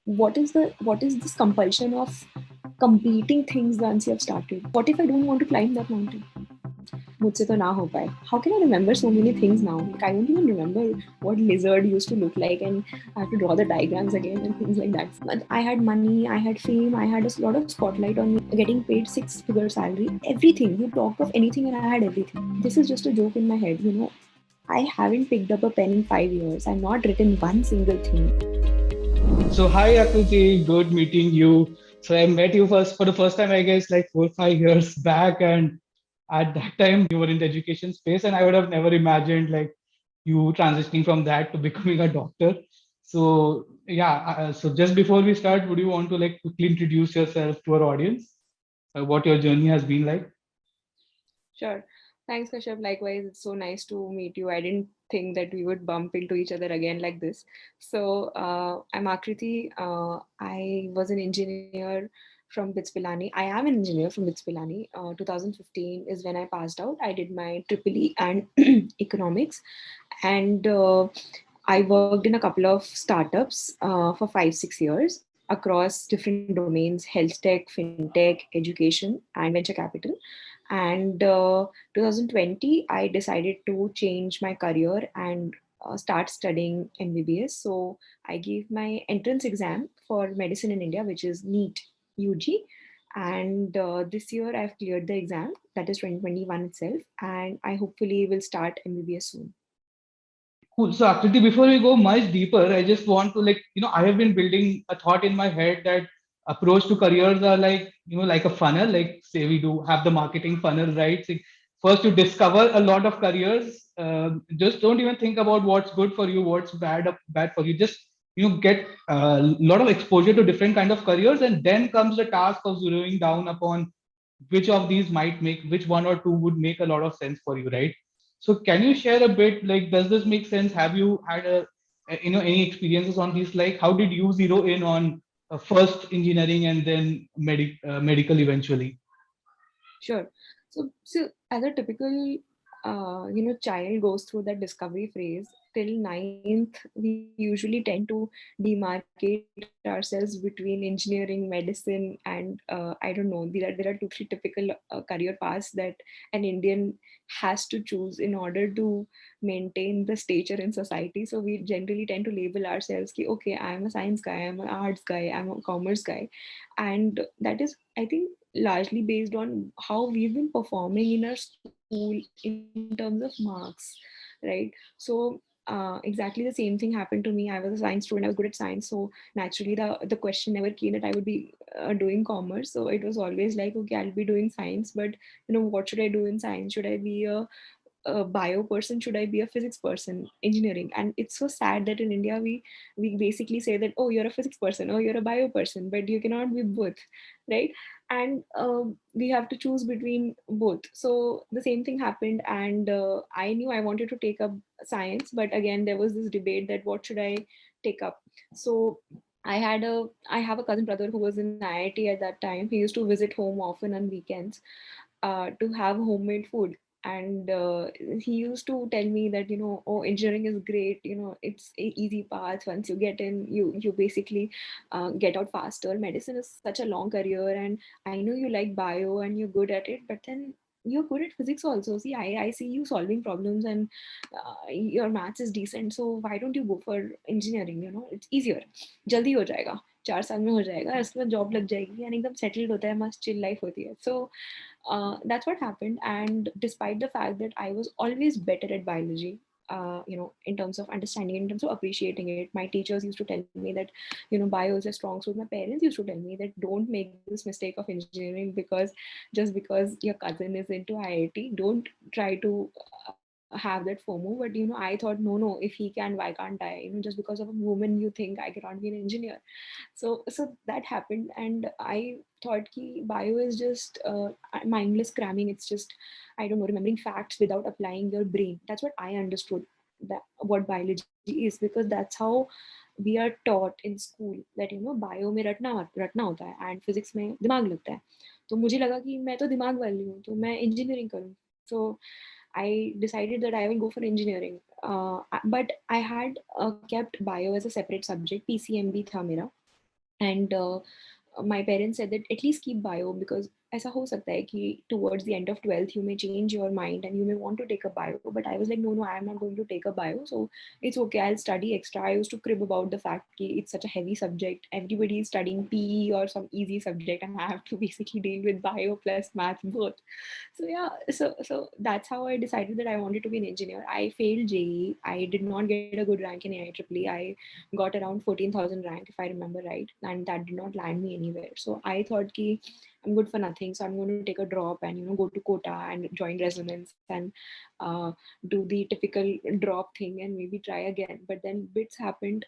what is this compulsion of completing things once you have started? What if I don't want to climb that mountain? मुझसे तो ना हो पाए. How can I remember so many things now? Like I don't even remember what lizard used to look like, and I have to draw the diagrams again and things like that. But I had money, I had fame, I had a lot of spotlight on me, getting paid six-figure salary, everything. You talk of anything, and I had everything. This is just a joke in my head, you know. I haven't picked up a pen in 5 years. I've not written one single thing. So hi Akriti, good meeting you. So I met you first for the first time, I guess, like 4 5 years back, and at that time you were in the education space, and I would have never imagined like you transitioning from that to becoming a doctor. So yeah, so just before we start, would you want to like quickly introduce yourself to our audience? What your journey has been like? Sure. Thanks, Kashyap. Likewise, it's so nice to meet you. I didn't think that we would bump into each other again like this. So, I'm Akriti. I was an engineer from BITS Pilani. I am an engineer from BITS Pilani. 2015 is when I passed out. I did my triple E and economics. And I worked in a couple of startups for 5 6 years across different domains: health tech, fintech, education, and venture capital. And 2020, I decided to change my career and start studying MBBS. So I gave my entrance exam for medicine in India, which is NEET UG. And this year I've cleared the exam, that is 2021 itself, and I hopefully will start MBBS soon. Cool. So Akriti, before we go much deeper, I just want to like, I have been building a thought in my head that approach to careers are like, like a funnel, like say we do have the marketing funnel, right? So first you discover a lot of careers. Just don't even think about what's good for you, what's bad for you. Just, get a lot of exposure to different kind of careers. And then comes the task of zeroing down upon which of these might make, which one or two would make a lot of sense for you, right? So can you share a bit, like, does this make sense? Have you had any experiences on these? Like, how did you zero in on first engineering and then medical eventually? Sure. So as a typical, child goes through that discovery phase till ninth, we usually tend to demarcate ourselves between engineering, medicine, and I don't know. There are two, three typical career paths that an Indian has to choose in order to maintain the stature in society. So we generally tend to label ourselves, ki, okay, I'm a science guy, I'm an arts guy, I'm a commerce guy, and that is, I think, largely based on how we've been performing in our school in terms of marks, right? So exactly the same thing happened to me. I was a science student, I was good at science, so naturally the question never came that I would be doing commerce. So it was always like, okay, I'll be doing science, but what should I do in science? Should I be a bio person? Should I be a physics person? Engineering? And it's so sad that in India we basically say that, oh, you're a physics person, oh, you're a bio person, but you cannot be both, right? And we have to choose between both. So the same thing happened, and I knew I wanted to take up science, but again there was this debate that what should I take up. So I have a cousin brother who was in IIT at that time. He used to visit home often on weekends to have homemade food. And he used to tell me that, oh, engineering is great, it's a easy path. Once you get in, you basically get out faster. Medicine is such a long career, and I know you like bio and you're good at it, but then you're good at physics also. See, I see you solving problems, and your maths is decent, so why don't you go for engineering? It's easier, जल्दी हो जाएगा, 4 साल में हो जाएगा, इसके बाद job लग जाएगी and एकदम सेटल्ड होता है, मस्त चिल लाइफ होती है. So that's what happened. And despite the fact that I was always better at biology, in terms of understanding, in terms of appreciating it, my teachers used to tell me that, bio is a strong suit. My parents used to tell me that don't make this mistake of engineering, because just because your cousin is into IIT, don't try to have that FOMO. But I thought, no, if he can, why can't I? Just because of a woman, you think I cannot be an engineer. So that happened, and I thought ki bio is just mindless cramming. It's just, I don't know, remembering facts without applying your brain. That's what I understood, that what biology is, because that's how we are taught in school, that bio में रटना होता है, and physics में दिमाग लगता है. तो मुझे लगा कि मैं तो दिमाग वाली हूँ, तो मैं engineering करूँ. So I decided that I will go for engineering. But I had kept bio as a separate subject. PCMB था मेरा. And my parents said that at least keep bio, because ऐसा हो सकता है कि towards the end of 12th you may change your mind and you may want to take a bio. But I was like, no, I am not going to take a bio, so it's okay, I'll study extra. I used to crib about the fact that it's such a heavy subject, everybody is studying PE or some easy subject, and I have to basically deal with bio plus math both. So yeah, so that's how I decided that I wanted to be an engineer. I failed JEE. I did not get a good rank in AIEEE. I got around 14,000 rank if I remember right, and that did not land me anywhere. So I thought ki I'm good for nothing, so I'm going to take a drop and go to Kota and join Resonance and uh, do the typical drop thing and maybe try again. But then bits happened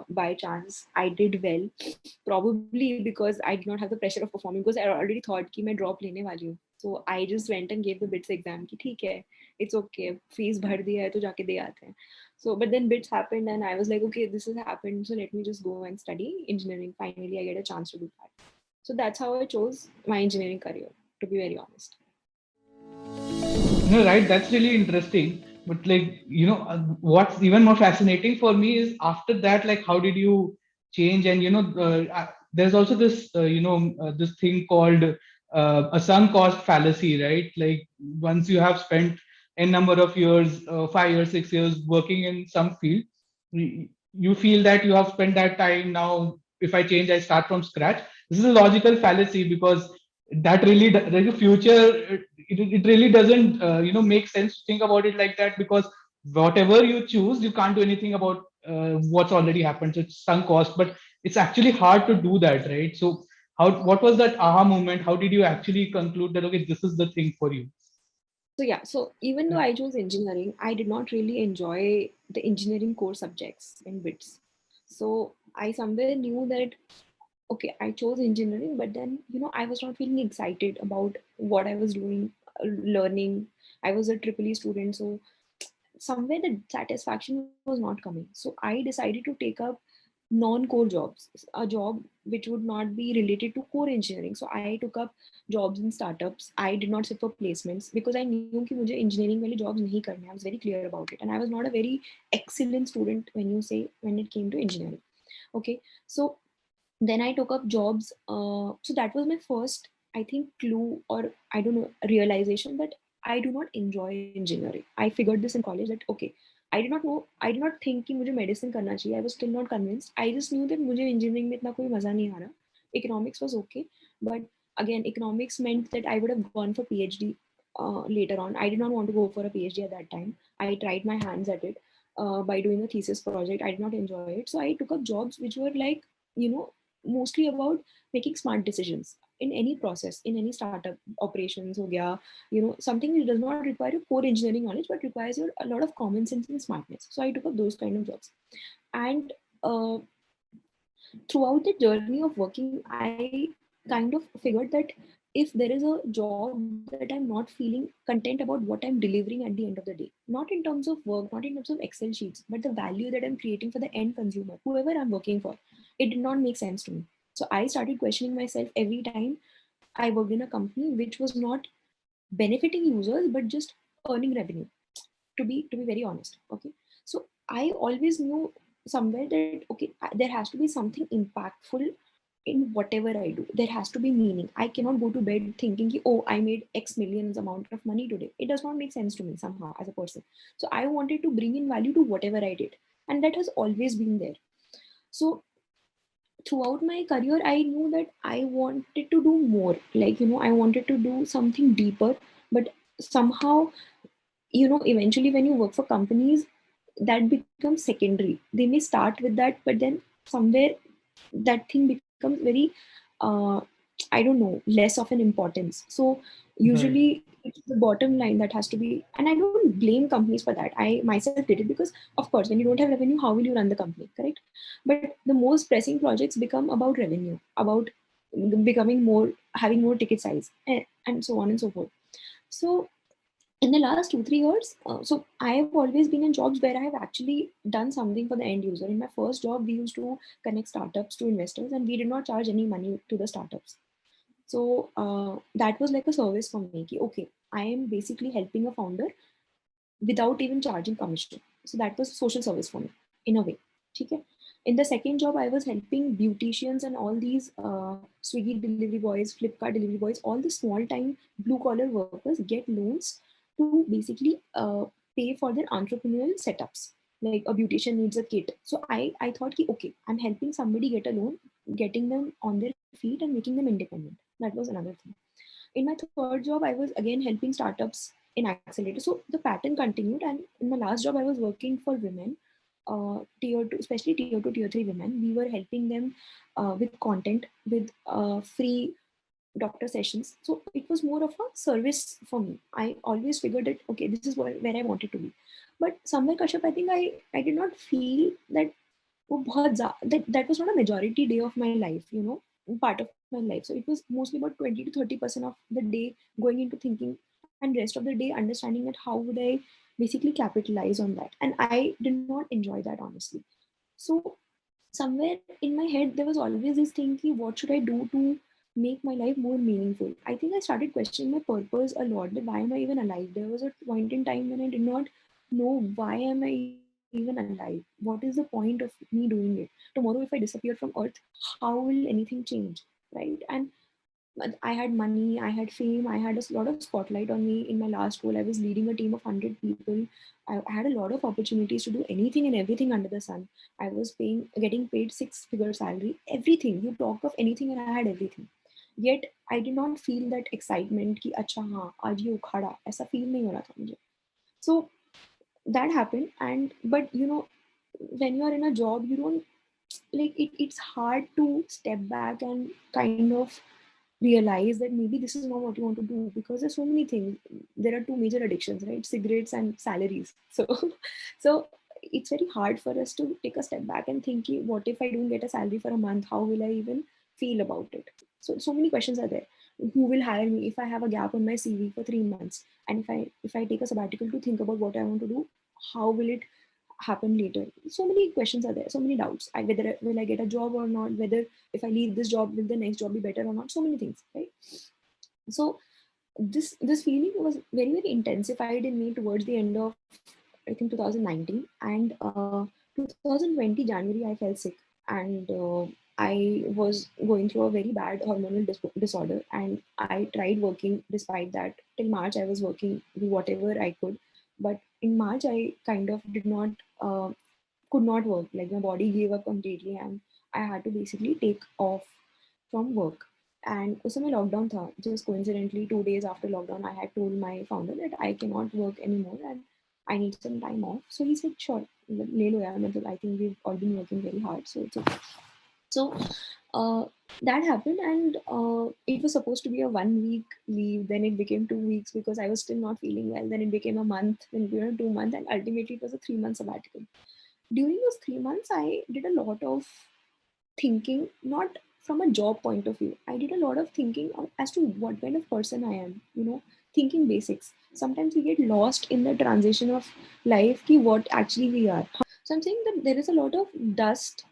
by chance. I did well, probably because I did not have the pressure of performing, because I already thought कि मैं drop लेने वाली हूँ. So I just went and gave the bits exam कि ठीक है, it's okay, fees भर दिया है तो जाके दे आते हैं. So but then bits happened and I was like, okay, this has happened, so let me just go and study engineering. Finally I get a chance to do that. So that's how I chose my engineering career, to be very honest. No, right. That's really interesting. But like, what's even more fascinating for me is after that, like, how did you change? And there's also this, this thing called a sunk cost fallacy, right? Like, once you have spent a number of years, 5 years, 6 years working in some field, you feel that you have spent that time. Now if I change, I start from scratch. This is a logical fallacy, because that really like the future, it really doesn't make sense to think about it like that, because whatever you choose, you can't do anything about what's already happened. So it's sunk cost, but it's actually hard to do that, right? So what was that aha moment? How did you actually conclude that, okay, this is the thing for you? So yeah, so even though Yeah. I chose engineering, I did not really enjoy the engineering core subjects in bits. So I somewhere knew that okay, I chose engineering, but then I was not feeling excited about what I was doing, learning. I was a triple E student, so somewhere the satisfaction was not coming. So I decided to take up non-core jobs, a job which would not be related to core engineering. So I took up jobs in startups. I did not sit for placements because I knew कि मुझे engineering वाले jobs नहीं करने. I was very clear about it, and I was not a very excellent student when it came to engineering. Okay, so then I took up jobs. So that was my first, I think, clue, or I don't know, realization that I do not enjoy engineering. I figured this in college that okay, I did not think कि मुझे medicine करना चाहिए. I was still not convinced. I just knew that मुझे engineering में इतना कोई मजा नहीं आ रहा. Economics was okay, but again, economics meant that I would have gone for PhD later on. I did not want to go for a PhD at that time. I tried my hands at it by doing a thesis project. I did not enjoy it, so I took up jobs which were like, you know mostly about making smart decisions in any process, in any startup operations ho gaya, something which does not require your core engineering knowledge but requires your a lot of common sense and smartness. So I took up those kind of jobs. And throughout the journey of working, I kind of figured that if there is a job that I'm not feeling content about what I'm delivering at the end of the day, not in terms of work, not in terms of Excel sheets, but the value that I'm creating for the end consumer, whoever I'm working for, it did not make sense to me. So I started questioning myself every time I worked in a company which was not benefiting users but just earning revenue, to be very honest. Okay, so I always knew somewhere that okay, there has to be something impactful in whatever I do. There has to be meaning. I cannot go to bed thinking oh, I made X millions amount of money today. It does not make sense to me somehow as a person. So I wanted to bring in value to whatever I did, and that has always been there. So throughout my career I knew that I wanted to do more, like I wanted to do something deeper. But somehow, eventually when you work for companies, that becomes secondary. They may start with that, but then somewhere that thing becomes very uh, I don't know, less of an importance. So Right. usually it's the bottom line that has to be, and I don't blame companies for that. I myself did it because of course when you don't have revenue, how will you run the company, correct? But the most pressing projects become about revenue, about becoming more, having more ticket size, and so on and so forth. So in the last 2 3 years, so I have always been in jobs where I have actually done something for the end user. In my first job, we used to connect startups to investors, and we did not charge any money to the startups. So that was like a service for me. कि, okay, I am basically helping a founder without even charging commission. So that was social service for me in a way. ठीक है? In the second job, I was helping beauticians and all these Swiggy delivery boys, Flipkart delivery boys, all the small time blue collar workers get loans to basically pay for their entrepreneurial setups. Like a beautician needs a kit, so I thought ki, okay, I'm helping somebody get a loan, getting them on their feet and making them independent. That was another thing. In my third job, I was again helping startups in accelerator. So the pattern continued, and in my last job, I was working for women, tier 2, especially tier 2, tier 3 women. We were helping them with content, with free doctor sessions. So it was more of a service for me. I always figured that, okay, this is where I wanted to be. But somewhere, Kashyap, I think I did not feel that that was not a majority day of my life, part of my life. So it was mostly about 20 to 30% of the day going into thinking, and rest of the day understanding that how would I basically capitalize on that. And I did not enjoy that, honestly. So somewhere in my head there was always this thing ki, what should I do to make my life more meaningful. I think I started questioning my purpose a lot, that why am I even alive. There was a point in time when I did not know why am I even alive, what is the point of me doing it. Tomorrow if I disappear from earth, how will anything change, right? And I had money, I had fame, I had a lot of spotlight on me. In my last role, I was leading a team of 100 people. I had a lot of opportunities to do anything and everything under the sun. I was getting paid six-figure salary, everything. You talk of anything, and I had everything. Yet I did not feel that excitement कि अच्छा हाँ आज ये उखाड़ा, ऐसा feel नहीं हो रहा था मुझे. So that happened, and but when you are in a job, you don't like it's hard to step back and kind of realize that maybe this is not what you want to do, because there's so many things. There are two major addictions, right? Cigarettes and salaries. So so it's very hard for us to take a step back and think, what if I don't get a salary for a month, how will I even feel about it? So many questions are there. Who will hire me if I have a gap on my CV for 3 months? And if I take a sabbatical to think about what I want to do, how will it happen later? So many questions are there, so many doubts. Whether will I get a job or not, whether if I leave this job, will the next job be better or not? So many things, right? So this feeling was very, very intensified in me towards the end of, I think, 2019. And 2020 January, I fell sick. And I was going through a very bad hormonal disorder, and I tried working despite that. Till March I was working, do whatever I could. But in March I kind of did not could not work. Like my body gave up completely, and I had to basically take off from work. And उस समय lockdown था. Just coincidentally 2 days after lockdown, I had told my founder that I cannot work anymore and I need some time off. So he said, sure, ले लो यार. मतलब I think we've all been working very hard, so it's okay. So uh, that happened, and it was supposed to be a 1 week leave. Then it became 2 weeks because I was still not feeling well. Then it became a month, then it became 2 months, and ultimately it was a 3 month sabbatical. During those 3 months, I did a lot of thinking, not from a job point of view. I did a lot of thinking as to what kind of person I am, thinking basics. Sometimes we get lost in the transition of life, ki what actually we are. So I'm saying that there is a lot of dust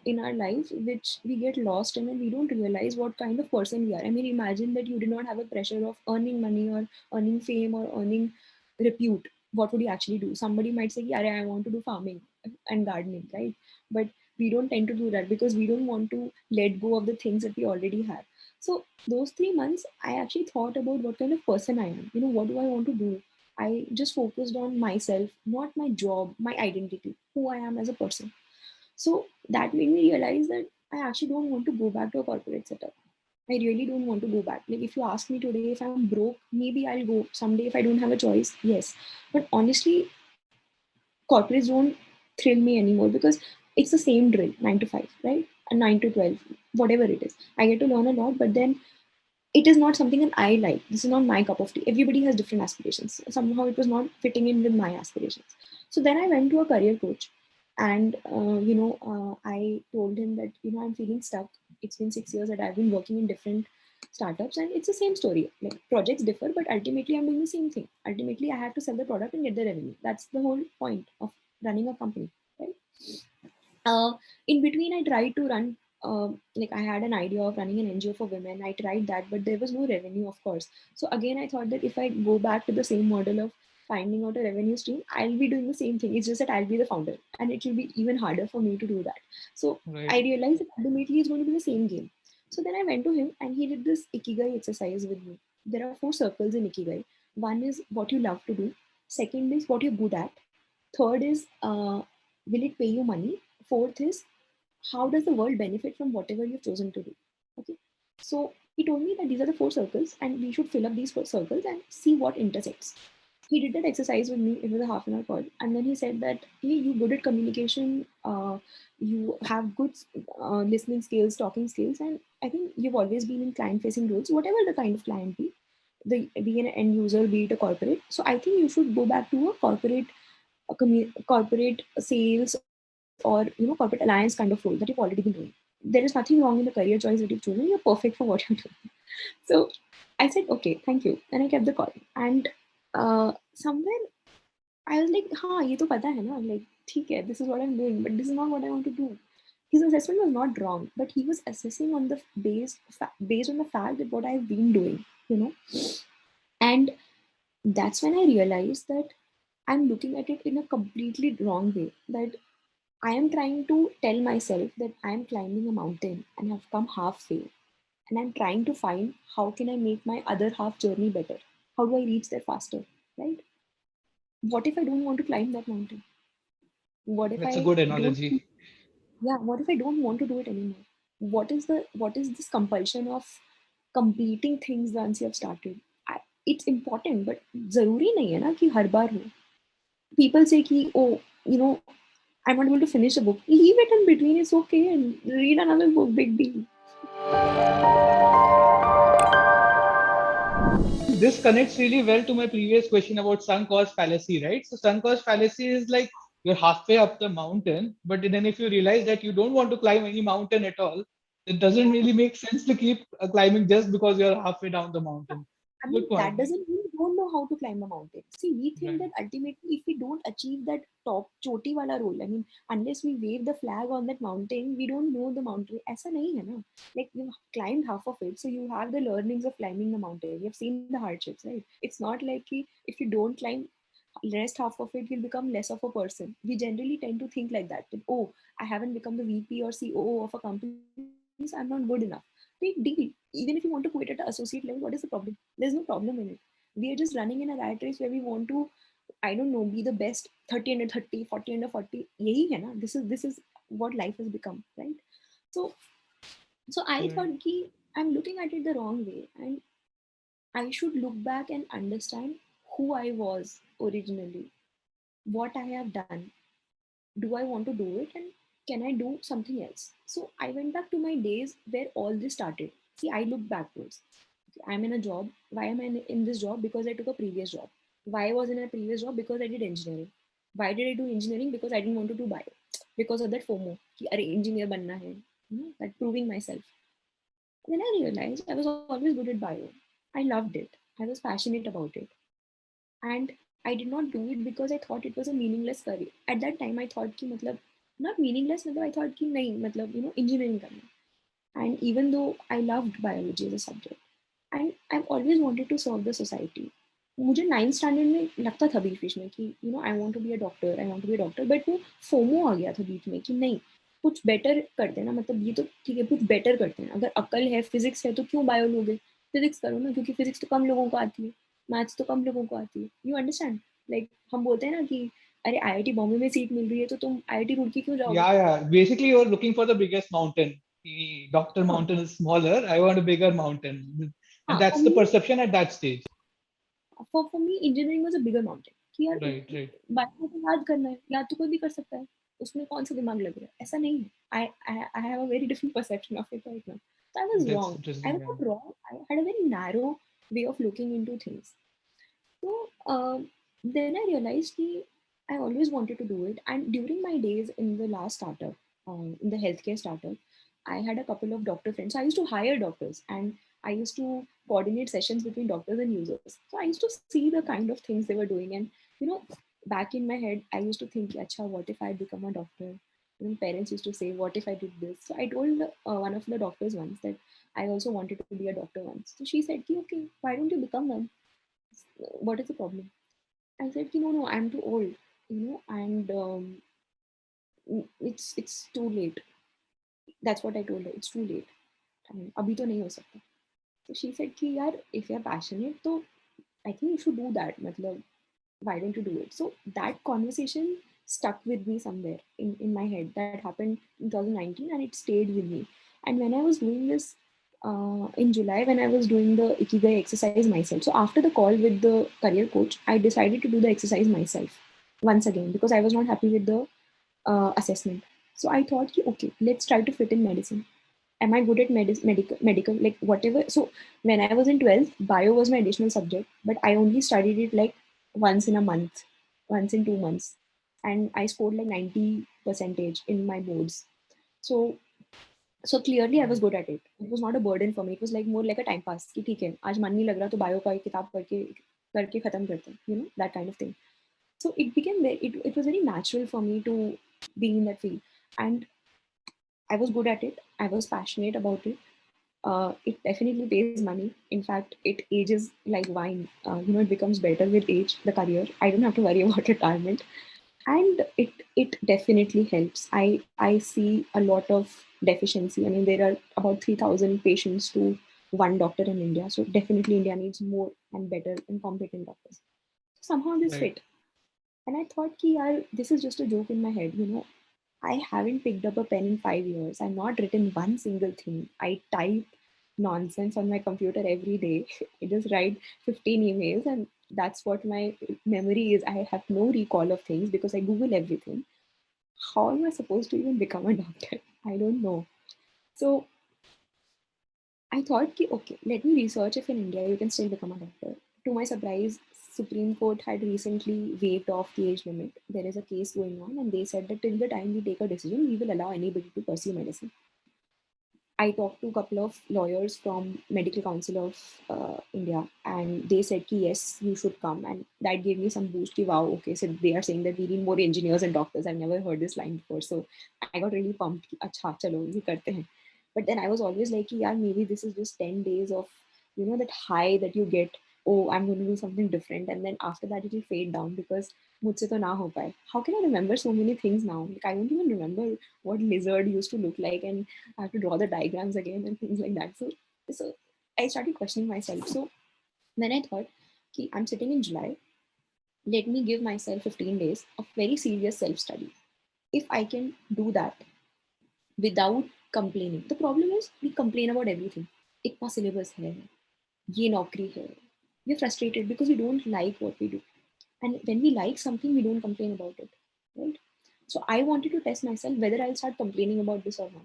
in our lives which we get lost in, and we don't realize what kind of person we are. I mean, imagine that you did not have a pressure of earning money or earning fame or earning repute. What would you actually do? Somebody might say, yeah, I want to do farming and gardening, right? But we don't tend to do that because we don't want to let go of the things that we already have. So those 3 months, I actually thought about what kind of person I am. What do I want to do? I just focused on myself, not my job, my identity, who I am as a person. So that made me realize that I actually don't want to go back to a corporate setup. I really don't want to go back. Like, if you ask me today if I'm broke, maybe I'll go someday if I don't have a choice. Yes. But honestly, corporates don't thrill me anymore because it's the same drill, 9 to 5, right? And 9 to 12, whatever it is. I get to learn a lot, but then it is not something that I like. This is not my cup of tea. Everybody has different aspirations. Somehow it was not fitting in with my aspirations. So then I went to a career coach, and I told him that I'm feeling stuck. It's been 6 years that I've been working in different startups, and it's the same story. Like, projects differ, but ultimately I'm doing the same thing. Ultimately, I have to sell the product and get the revenue. That's the whole point of running a company, right? In between, I tried to run, like, I had an idea of running an NGO for women. I tried that, but there was no revenue, of course. So again, I thought that if I go back to the same model of finding out a revenue stream, I'll be doing the same thing. It's just that I'll be the founder, and it will be even harder for me to do that. So I Right. realized that ultimately it's going to be the same game. So then I went to him and he did this Ikigai exercise with me. There are 4 circles in Ikigai. One is what you love to do. Second is what you're good at. Third is will it pay you money? Fourth is how does the world benefit from whatever you've chosen to do? Okay. So he told me that these are the 4 circles and we should fill up these 4 circles and see what intersects. He did that exercise with me. It was a half-an-hour call. And then he said that, hey, you're good at communication. You have good listening skills, talking skills. And I think you've always been in client-facing roles, whatever the kind of client be an end user, be it a corporate. So I think you should go back to a corporate sales or corporate alliance kind of role that you've already been doing. There is nothing wrong in the career choice that you've chosen. You're perfect for what you're doing. So I said, okay, thank you. And I kept the call. And somewhere I was like, हाँ ये तो पता है ना, like ठीक है, this is what I'm doing, but this is not what I want to do. His assessment was not wrong, but he was assessing on the based on the fact that what I've been doing, you know. And that's when I realized that I'm looking at it in a completely wrong way. That I am trying to tell myself that I am climbing a mountain and have come halfway, and I'm trying to find how can I make my other half journey better? How do I reach there faster? Right? What if I don't want to climb that mountain? What if That's a I good don't? analogy. Yeah. What if I don't want to do it anymore? What is this compulsion of completing things once you have started? It's important, but जरूरी नहीं है ना कि हर बार हो. People say कि oh, you know, I'm not able to finish a book. Leave it in between. It's okay, and read another book. Big deal. This connects really well to my previous question about sunk cost fallacy, right? So sunk cost fallacy is like you're halfway up the mountain, but then if you realize that you don't want to climb any mountain at all, it doesn't really make sense to keep climbing just because you're halfway down the mountain. I Good mean, that point. doesn't mean we don't know how to climb a mountain. See, we think Right. that ultimately, if we don't achieve that top choti wala role, I mean, unless we wave the flag on that mountain, we don't know the mountain. ऐसा नहीं है ना. Like you've climbed half of it, so you have the learnings of climbing the mountain. You've seen the hardships, right? It's not like if you don't climb rest half of it, you'll become less of a person. We generally tend to think like that. Oh, I haven't become the VP or COO of a company, so I'm not good enough. Big deal. Even if you want to quit at an associate level, what is the problem? There's no problem in it. We are just running in a rat race where we want to, I don't know, be the best 30 under 30, 40 under 40. यही है ना? This is what life has become, right? So so I Right. thought कि I'm looking at it the wrong way, and I should look back and understand who I was originally, what I have done, do I want to do it, and can I do something else? So I went back to my days where all this started. See, I look backwards. Okay, I'm in a job. Why am I in this job? Because I took a previous job. Why I was in a previous job? Because I did engineering. Why did I do engineering? Because I didn't want to do bio. Because of that FOMO. कि अरे engineer बनना है. That proving myself. And then I realized I was always good at bio. I loved it. I was passionate about it. And I did not do it because I thought it was a meaningless career. At that time, I thought कि मतलब not meaningless, मतलब I thought कि नहीं मतलब engineering करना. And even though I loved biology as a subject, and I've always wanted to serve the society. मुझे 9th standard में लगता था बीच में कि I want to be a doctor, I want to be a doctor, but वो FOMO आ गया था बीच में कि नहीं, कुछ बेटर करते हैं ना, मतलब ये तो ठीक है, कुछ बेटर करते हैं, अगर अकल है, फिजिक्स है, तो क्यों बायो लोगे, फिजिक्स करो ना, क्योंकि फिजिक्स तो कम लोगों को आती है, मैथ्स तो कम लोगों को आती है, यू अंडरस्टैंड, लाइक हम बोलते हैं ना कि अरे आईआईटी बॉम्बे में सीट मिल रही है तो तुम आईआईटी रुड़की क्यों जाओगे. Yeah, yeah. Basically, you're looking for the biggest mountain. The Doctor हाँ Mountain is smaller. I want a bigger mountain, and हाँ, that's the perception at that stage. for me engineering was a bigger mountain कि यार Right, right. Bio को याद करना है, याद तो कोई भी कर सकता है, उसमें कौन सा दिमाग लग रहा है, ऐसा नहीं है. I have a very different perception of it right now. So I was That's wrong. I interesting. was Yeah. not wrong. I had a very narrow way of looking into things. So then I realized that I always wanted to do it. And during my days in the last startup, in the healthcare startup, I had a couple of doctor friends. So I used to hire doctors and I used to coordinate sessions between doctors and users. So I used to see the kind of things they were doing. And, you know, back in my head, I used to think, Acha, what if I become a doctor? Parents used to say, what if I did this? So I told one of the doctors once that I also wanted to be a doctor once. So she said, okay, why don't you become one? What is the problem? I said, no, no, I'm too old, and it's too late. That's what I told her. It's too late. अभी तो नहीं हो सकता. So she said कि यार, if you're passionate, तो I think you should do that. मतलब, why don't you do it? So that conversation stuck with me somewhere in my head. That happened in 2019 and it stayed with me. And when I was doing this in July, when I was doing the Ikigai exercise myself, so after the call with the career coach, I decided to do the exercise myself once again because I was not happy with the assessment. So I thought, okay, let's try to fit in medicine. Am I good at medical, like whatever? So when I was in 12th, bio was my additional subject, but I only studied it like once in a month, once in 2 months. And I scored like 90 percentage in my boards. So so clearly I was good at it. It was not a burden for me. It was like more like a time pass. कि ठीक है, आज मन नहीं लग रहा तो bio का एक किताब पढ़ के करके खत्म करते हैं, that kind of thing. So it became it was very natural for me to be in that field. And I was good at it. I was passionate about it. It definitely pays money. In fact, it ages like wine. It becomes better with age, the career. I don't have to worry about retirement. And it definitely helps. I see a lot of deficiency. I mean, there are about 3,000 patients to one doctor in India. So definitely India needs more and better and competent doctors. Somehow this Right. fit. And I thought, this is just a joke in my head. I haven't picked up a pen in 5 years. I've not written one single thing. I type nonsense on my computer every day. I just write 15 emails, and that's what my memory is. I have no recall of things because I Google everything. How am I supposed to even become a doctor? I don't know. So I thought, okay, let me research if in India you can still become a doctor. To my surprise, Supreme Court had recently waived off the age limit. There is a case going on, and they said that till the time we take a decision, we will allow anybody to pursue medicine. I talked to a couple of lawyers from Medical Council of India, and they said, yes, you should come. And that gave me some boost. Wow, okay, so they are saying that we need more engineers and doctors. I've never heard this line before. So I got really pumped. Acha, chalo, ye karte hain. But then I was always like, yeah, maybe this is just 10 days of, that high that you get. Oh, I'm going to do something different. And then after that, it will fade down because mujhse to na ho paye. How can I remember so many things now? Like, I don't even remember what lizard used to look like, and I have to draw the diagrams again and things like that. So I started questioning myself. So then I thought, okay, I'm sitting in July. Let me give myself 15 days of very serious self study. If I can do that without complaining, the problem is we complain about everything. इतना syllabus है, ये नौकरी है. We're frustrated because we don't like what we do. And when we like something, we don't complain about it, right? So I wanted to test myself whether I'll start complaining about this or not.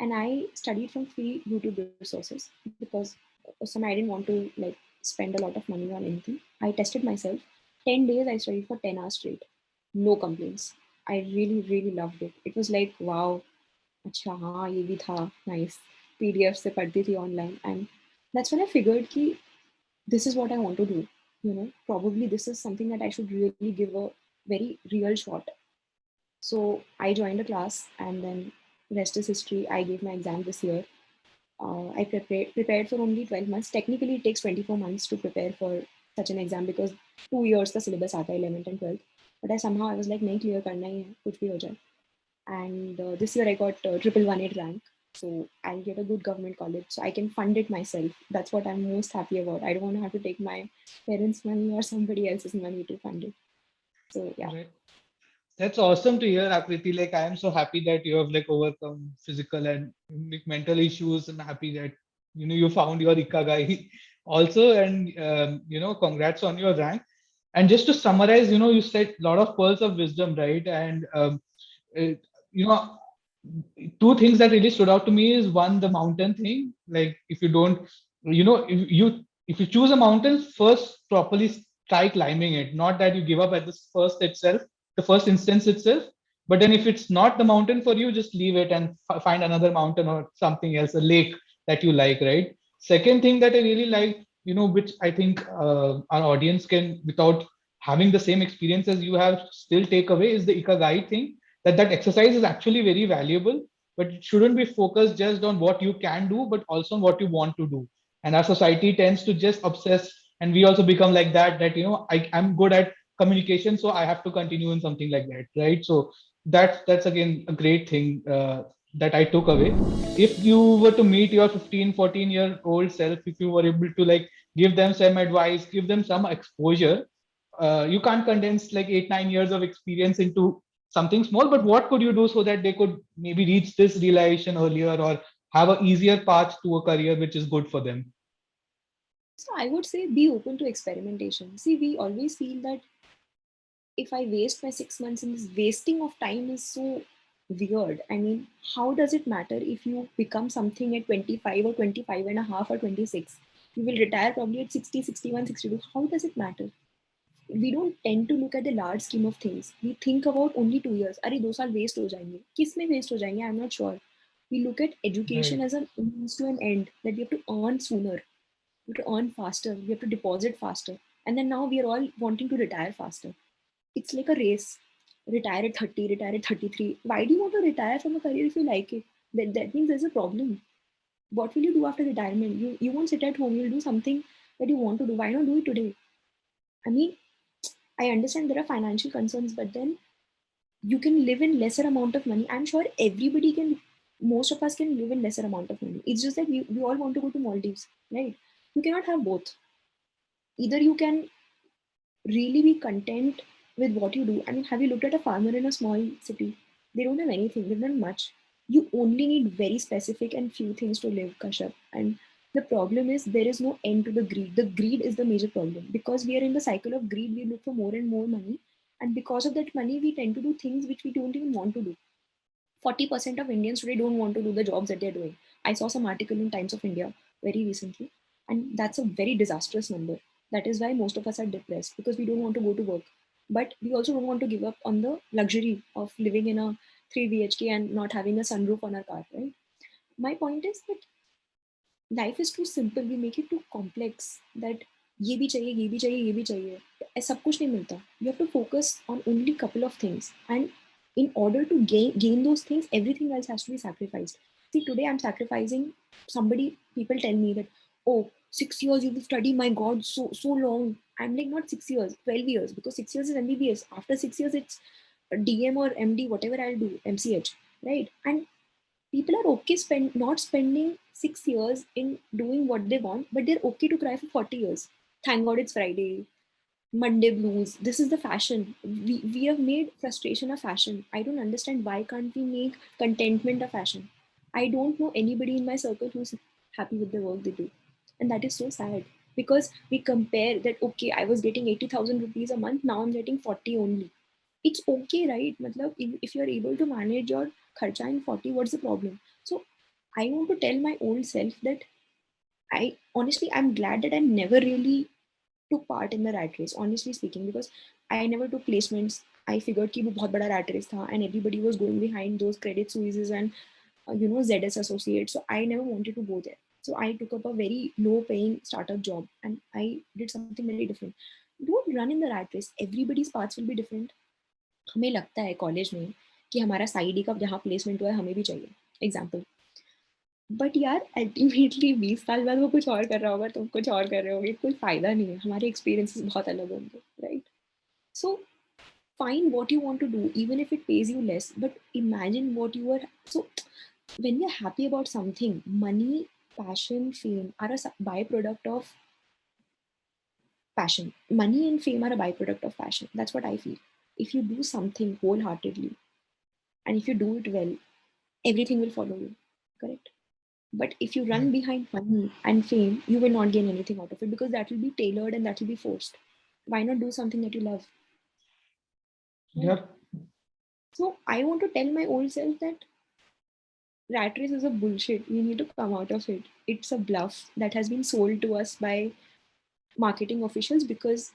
And I studied from free YouTube resources because some I didn't want to like spend a lot of money on anything. I tested myself. 10 days I studied for 10 hours straight, no complaints. I really really loved it. It was like wow, अच्छा हाँ ये भी था nice. PDF से पढ़ती थी online, and that's when I figured कि this is what I want to do. Probably this is something that I should really give a very real shot. So I joined a class, and then rest is history. I gave my exam this year. I prepared for only 12 months. Technically, it takes 24 months to prepare for such an exam because 2 years the syllabus आता है 11th and 12th. But I was like नहीं clear करना ही है कुछ भी हो जाए. And this year I got 1118 rank. So I'll get a good government college. So I can fund it myself. That's what I'm most happy about. I don't want to have to take my parents' money or somebody else's money to fund it. So yeah. Right. That's awesome to hear, Akriti. Like, I am so happy that you have like overcome physical and like, mental issues, and happy that you found your ikigai also. And congrats on your rank. And just to summarize, you said a lot of pearls of wisdom, right? And uh, you know, two things that really stood out to me is one, the mountain thing. Like, if you don't, if you choose a mountain, first properly try climbing it. Not that you give up at the first instance itself. But then if it's not the mountain for you, just leave it and find another mountain or something else, a lake that you like, right? Second thing that I really like, which I think our audience can, without having the same experience as you have, still take away is the ikigai thing. That exercise is actually very valuable, but it shouldn't be focused just on what you can do, but also on what you want to do. And our society tends to just obsess, and we also become like that. I'm good at communication, so I have to continue in something like that, right? So that's again a great thing that I took away. If you were to meet your 15-14-year-old self, if you were able to like give them some advice, give them some exposure, you can't condense like 8-9 years of experience into something small, but what could you do so that they could maybe reach this realization earlier or have a easier path to a career which is good for them? So I would say be open to experimentation. See, we always feel that if I waste my 6 months in this, wasting of time is so weird. I mean, how does it matter if you become something at 25 or 25 and a half or 26? You will retire probably at 60, 61, 62. How does it matter? We don't tend to look at the large scheme of things. We think about only 2 years. अरे 2 साल waste हो जाएंगे. किस में waste हो जाएंगे? I'm not sure. We look at education Right. as a means to an end, that we have to earn sooner, we have to earn faster, we have to deposit faster, and then now we are all wanting to retire faster. It's like a race. Retire at 30, retire at 33. Why do you want to retire from a career if you like it? That means there's a problem. What will you do after retirement? You won't sit at home. You'll do something that you want to do. Why not do it today? I mean, I understand there are financial concerns, but then you can live in lesser amount of money. I'm sure everybody can, most of us can live in lesser amount of money. It's just that we all want to go to Maldives, right? You cannot have both. Either you can really be content with what you do. I mean, have you looked at a farmer in a small city? They don't have anything, they don't have much. You only need very specific and few things to live, Kashyap. And the problem is there is no end to the greed. The greed is the major problem. Because we are in the cycle of greed, we look for more and more money. And because of that money, we tend to do things which we don't even want to do. 40% of Indians today don't want to do the jobs that they're doing. I saw some article in Times of India very recently, and that's a very disastrous number. That is why most of us are depressed because we don't want to go to work. But we also don't want to give up on the luxury of living in a 3 BHK and not having a sunroof on our car, right? My point is that life is too simple. We make it too complex that ये भी चाहिए, ये भी चाहिए, ये भी चाहिए. सब कुछ नहीं मिलता. You have to focus on only couple of things, and in order to gain those things, everything else has to be sacrificed. See, today I'm sacrificing. People tell me that, oh, 6 years you will study. My God, so long. I'm like, not 6 years, 12 years, because 6 years is MBBS. After 6 years, it's DM or MD, whatever I'll do, MCH, right? And people are okay not spending 6 years in doing what they want, but they're okay to cry for 40 years. Thank God it's Friday. Monday blues. This is the fashion. We have made frustration a fashion. I don't understand why can't we make contentment a fashion. I don't know anybody in my circle who's happy with the work they do. And that is so sad because we compare that, okay, I was getting 80,000 rupees a month, now I'm getting 40 only. It's okay, right? Matlab, if you're able to manage your kharcha in 40, what's the problem? So I want to tell my old self that I'm glad that I never really took part in the rat race, honestly speaking, because I never took placements. I figured कि वो बहुत बड़ा rat race था and everybody was going behind those Credit Suisses and ZS Associates. So I never wanted to go there. So I took up a very low paying startup job and I did something very different. Don't run in the rat race. Everybody's paths will be different. हमें लगता है college में कि हमारा side ई का जहाँ placement हुआ है हमें भी चाहिए एग्जाम्पल. बट यार अल्टीमेटली 20 साल बाद वो कुछ और कर रहा होगा, तुम कुछ और कर रहे होगे, कोई फायदा नहीं है. हमारे एक्सपीरियंसेस बहुत अलग होंगे, right? So find what you want to do even if it pays you less, but imagine what you are. So when you're happy about something, money, passion, fame are a byproduct of passion. Money and fame are a byproduct of passion. That's what I feel. If you do something wholeheartedly and if you do it well, everything will follow you, correct? But if you run Right. behind money and fame, you will not gain anything out of it because that will be tailored and that will be forced. Why not do something that you love, right? Yep. So I want to tell my old self that rat race is a bullshit. We need to come out of it. It's a bluff that has been sold to us by marketing officials because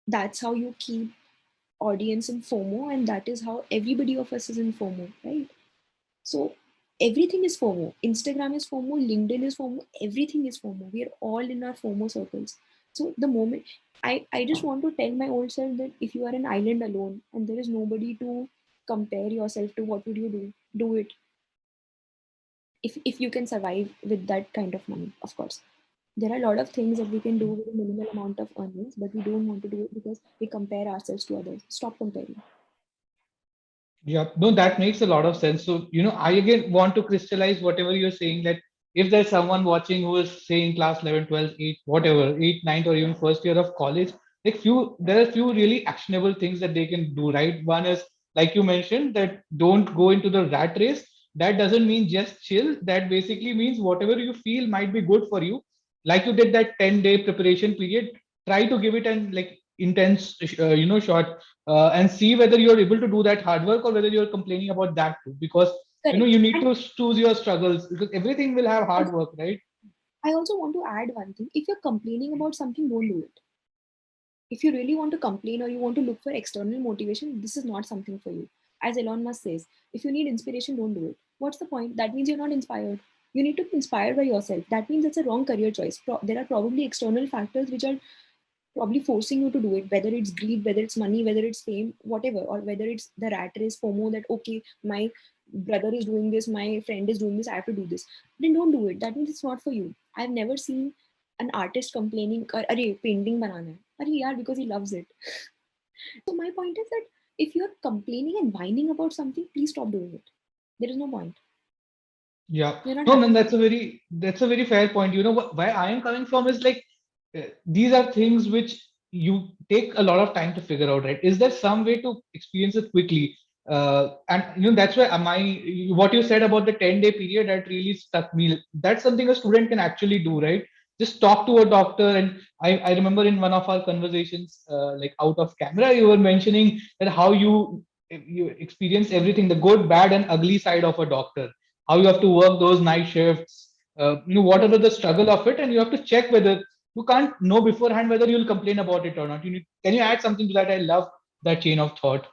that's how you keep audience in FOMO, and that is how everybody of us is in FOMO, right? So everything is FOMO. Instagram is FOMO, LinkedIn is FOMO, everything is FOMO. We are all in our FOMO circles. So the moment I just want to tell my old self that if you are an island alone and there is nobody to compare yourself to, what would you do? Do it. If you can survive with that kind of money, of course. There are a lot of things that we can do with a minimal amount of earnings, but we don't want to do it because we compare ourselves to others. Stop comparing. Yeah, no, that makes a lot of sense. So, I again want to crystallize whatever you're saying, that if there's someone watching who is say in class 11, 12, 8, whatever, 8, 9, or even first year of college, there are few really actionable things that they can do, right? One is, like you mentioned, that don't go into the rat race. That doesn't mean just chill. That basically means whatever you feel might be good for you. Like you did that 10-day preparation period, try to give it an like intense, shot, and see whether you're able to do that hard work or whether you're complaining about that too, because Correct. you need And to choose your struggles, because everything will have hard also, work, right? I also want to add one thing. If you're complaining about something, don't do it. If you really want to complain or you want to look for external motivation, this is not something for you. As Elon Musk says, if you need inspiration, don't do it. What's the point? That means you're not inspired. You need to be inspired by yourself. That means it's a wrong career choice. There are probably external factors which are probably forcing you to do it, whether it's greed, whether it's money, whether it's fame, whatever, or whether it's the rat race, FOMO, that okay, my brother is doing this, my friend is doing this, I have to do this. Then don't do it. That means it's not for you. I've never seen an artist complaining, "Arey, painting banana hai." Arey, yaar, because he loves it. So my point is that if you're complaining and whining about something, please stop doing it. There is no point. Yeah, You're not no, man, happy. that's a very fair point. Where I am coming from is like, these are things which you take a lot of time to figure out, right? Is there some way to experience it quickly? And that's why my what you said about the 10-day period, that really stuck me. That's something a student can actually do, right? Just talk to a doctor. And I remember in one of our conversations, like out of camera, you were mentioning that how you experience everything, the good, bad, and ugly side of a doctor, how you have to work those night shifts, whatever the struggle of it, and you have to check whether you can't know beforehand whether you'll complain about it or not. Can you add something to that? I love that chain of thought.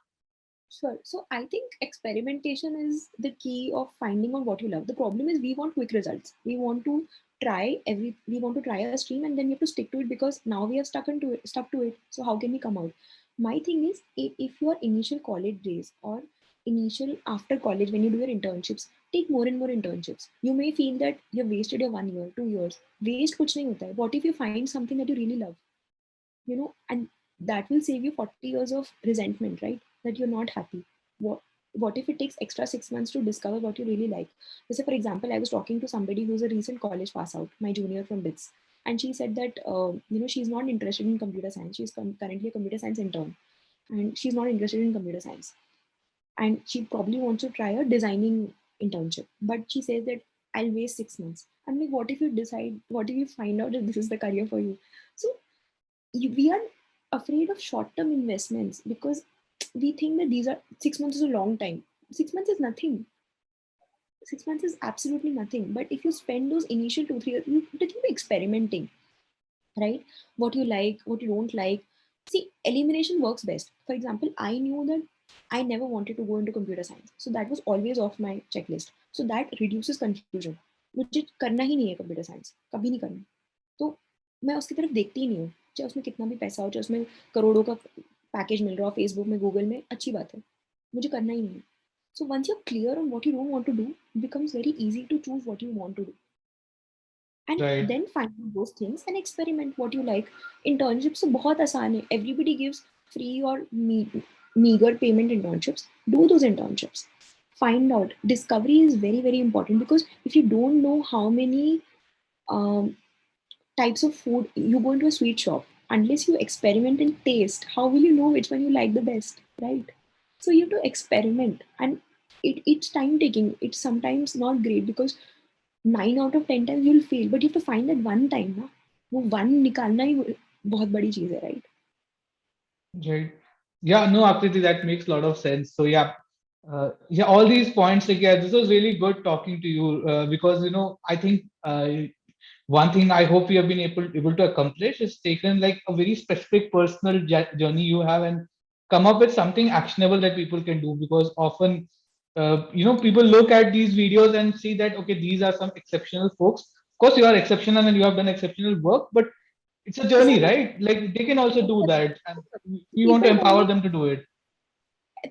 Sure. So I think experimentation is the key of finding out what you love. The problem is we want quick results. We want to try a stream and then we have to stick to it because now we have stuck to it. So how can we come out? My thing is, if your initial college days or initial after college when you do your internships, take more and more internships. You may feel that you've wasted your 1 year, 2 years. Waste kuch nahi hota hai. What if you find something that you really love? And that will save you 40 years of resentment, right? That you're not happy. What if it takes extra 6 months to discover what you really like? So for example, I was talking to somebody who's a recent college pass out, my junior from BITS, and she said that she's not interested in computer science. She's currently a computer science intern, and she's not interested in computer science, and she probably wants to try a designing internship, but she says that I'll waste 6 months. I'm like, what if you find out that this is the career for you? So we are afraid of short-term investments because we think that these are 6 months is a long time. 6 months is nothing. 6 months is absolutely nothing. But if you spend those initial 2 3 years, you think you're experimenting, right? What you like, what you don't like. See, elimination works best. For example, I knew that I never wanted to go into computer science, so that was always off my checklist. So that reduces confusion. मुझे करना ही नहीं है computer science, कभी नहीं करना, तो मैं उसकी तरफ देखती ही नहीं हूँ, चाहे उसमें कितना भी पैसा हो, चाहे उसमें करोड़ों का पैकेज मिल रहा हो फेसबुक में, गूगल में, अच्छी बात है, मुझे करना ही नहीं है. So once you're clear on what you don't want to do, it becomes very easy to choose what you want to do, and Right. then find those things and experiment what you like. Internships तो बहुत आसान है. Everybody gives free or meager payment internships. Do those internships. Find out. Discovery is very very important, because if you don't know how many um, types of food, you go into a sweet shop, unless you experiment and taste, how will you know which one you like the best, right? So you have to experiment, and it's time taking. It's sometimes not great because 9 out of 10 times you'll fail, but you have to find that one time ना, वो one निकालना ही बहुत बड़ी चीज है, right? Right. Yeah, no, Akriti, that makes a lot of sense. So yeah, yeah, all these points, like, yeah, this was really good talking to you, because I think, one thing I hope you have been able to accomplish is taken like a very specific personal journey you have, and come up with something actionable that people can do. Because often, people look at these videos and see that, okay, these are some exceptional folks. Of course, you are exceptional and you have done exceptional work, but it's a journey, Exactly. right? Like they can also do that, and we want to People tell empower me them to do it.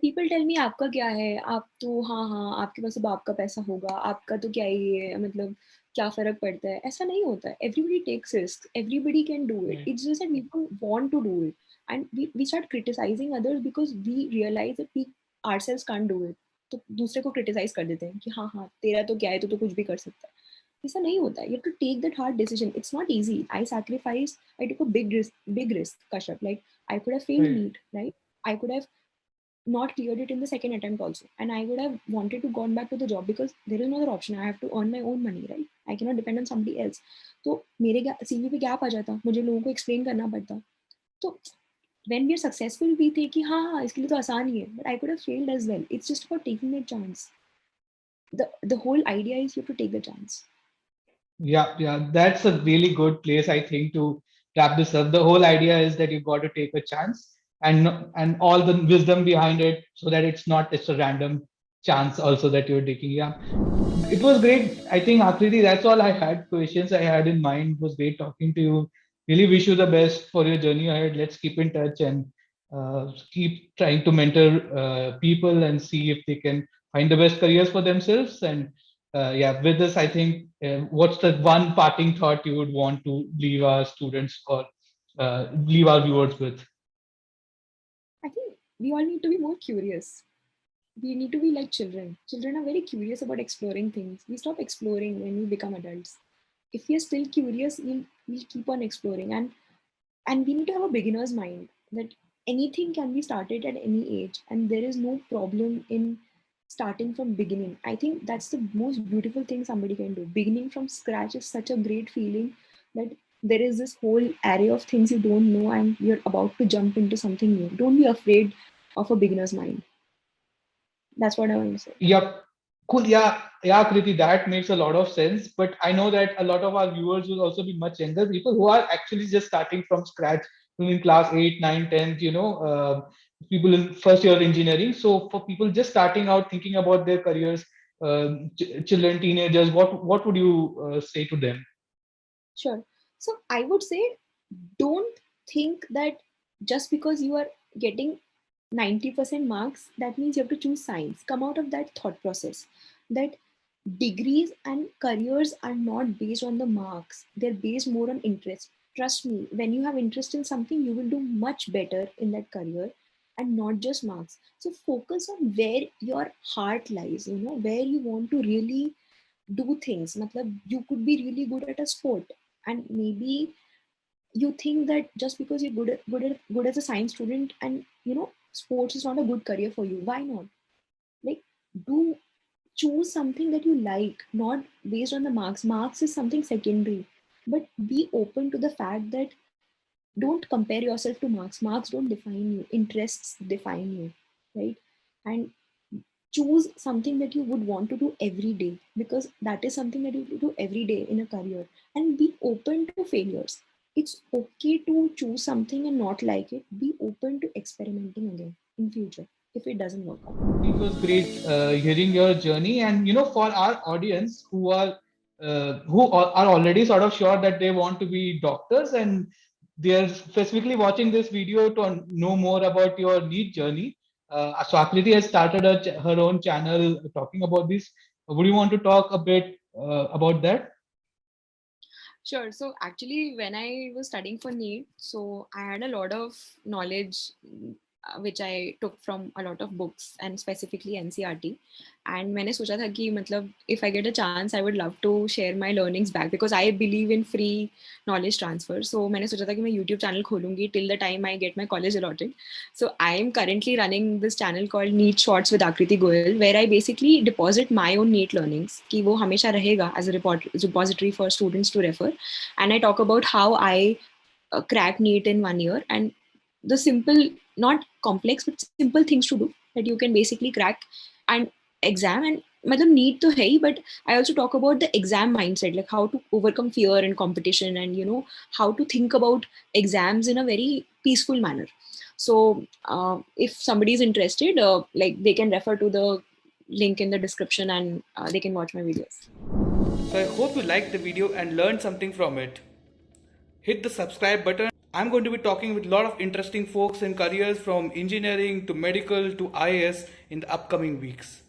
People tell me आपका क्या है, आप तो हाँ हाँ आपके पास अब आपका पैसा होगा, आपका तो क्या ही है, मतलब क्या फर्क पड़ता है, ऐसा नहीं होता है. Everybody takes risks, everybody can do it. Right. It's just that we don't want to do it, and we start criticizing others because we realize that we ourselves can't do it. तो दूसरे को criticise कर देते हैं कि हाँ हाँ तेरा तो क्या है, तो कुछ भी कर सकता है. ऐसा नहीं होता है. You have to take that hard decision. It's not easy. I took a big risk, Kashyap. Like, I could have failed Right. NEET, right? I could have not cleared it in the second attempt also, and I would have wanted to gone back to the job because there is no other option. I have to earn my own money, right? I cannot depend on somebody else. तो मेरे CV पे gap आ जाता, मुझे लोगों को explain करना पड़ता. तो when we are successful we think कि हाँ हाँ इसके लिए तो आसान ही है, but I could have failed as well. It's just about taking a chance. The whole idea is you have to take the chance. Yeah, yeah, that's a really good place, I think, to wrap this up. The whole idea is that you got to take a chance and all the wisdom behind it, so that it's not just a random chance also that you're taking. Yeah, it was great. I think, Akriti, that's all I had. Questions I had in mind. It was great talking to you. Really wish you the best for your journey ahead. Let's keep in touch and keep trying to mentor people and see if they can find the best careers for themselves. And yeah, with this, I think, what's the one parting thought you would want to leave our students or leave our viewers with? I think we all need to be more curious. We need to be like children. Children are very curious about exploring things. We stop exploring when we become adults. If we are still curious, we'll keep on exploring, and we need to have a beginner's mind that anything can be started at any age, and there is no problem in starting from beginning. I think that's the most beautiful thing somebody can do. Beginning from scratch is such a great feeling that there is this whole array of things you don't know and you're about to jump into something new. Don't be afraid of a beginner's mind. That's what I want to say. Yep. Cool. Yeah. Yeah, Kriti, that makes a lot of sense. But I know that a lot of our viewers will also be much younger people who are actually just starting from scratch in class 8, 9, 10, people in first year engineering. So for people just starting out thinking about their careers, children, teenagers, what would you say to them? Sure. So I would say, don't think that just because you are getting 90% marks, that means you have to choose science. Come out of that thought process that degrees and careers are not based on the marks, they're based more on interest. Trust me, when you have interest in something, you will do much better in that career and not just marks. So focus on where your heart lies, where you want to really do things. Matlab, you could be really good at a sport, and maybe you think that just because you're good as a science student, and sports is not a good career for you, why not? Like, do choose something that you like, not based on the marks is something secondary, but be open to the fact that don't compare yourself to marks don't define you, interests define you, right? And choose something that you would want to do every day, because that is something that you do every day in a career, and be open to failures. It's okay to choose something and not like it. Be open to experimenting again in future if it doesn't work out. It was great hearing your journey, and for our audience who are already sort of sure that they want to be doctors, and they are specifically watching this video to know more about your NEET journey. So Akriti has started her own channel talking about this. Would you want to talk a bit about that? Sure. So actually, when I was studying for NEET, so I had a lot of knowledge, which I took from a lot of books and specifically NCRT. And मैंने सोचा था कि मतलब if I get a chance, I would love to share my learnings back because I believe in free knowledge transfer. So मैंने सोचा था कि मैं YouTube channel खोलूंगी till the time I get my college allotted. So I am currently running this channel called NEET Shorts with Akriti Goyal, where I basically deposit my own NEET learnings कि वो हमेशा रहेगा as a repository for students to refer, and I talk about how I crack NEET in 1 year and the simple, not complex, but simple things to do that you can basically crack and exam. And मतलब NEET तो है ही, but I also talk about the exam mindset, like how to overcome fear and competition, and how to think about exams in a very peaceful manner. So if somebody is interested, like they can refer to the link in the description, and they can watch my videos. So I hope you liked the video and learned something from it. Hit the subscribe button. I'm going to be talking with a lot of interesting folks in careers from engineering to medical to IAS in the upcoming weeks.